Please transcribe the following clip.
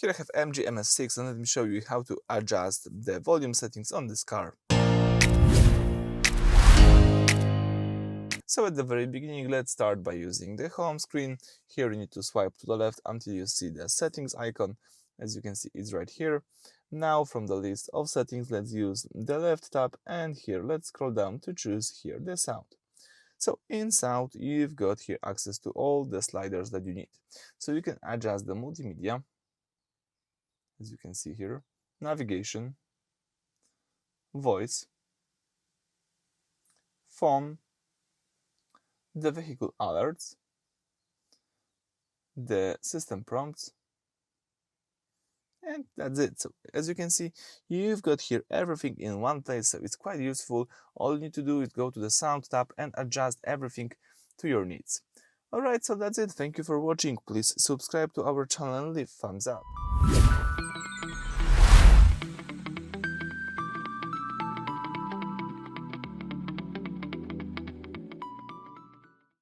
Here I have MG MS6 and let me show you how to adjust the volume settings on this car. So at the very beginning, let's start by using the home screen. Here you need to swipe to the left until you see the settings icon. As you can see, it's right here. Now from the list of settings, let's use the left tab, and here let's scroll down to choose here the sound. So in sound, you've got here access to all the sliders that you need. So you can adjust the multimedia, as you can see here, navigation, voice, phone, the vehicle alerts, the system prompts, and that's it. So as you can see, you've got here everything in one place, so it's quite useful. All you need to do is go to the sound tab and adjust everything to your needs. Alright, so that's it. Thank you for watching. Please subscribe to our channel and leave thumbs up.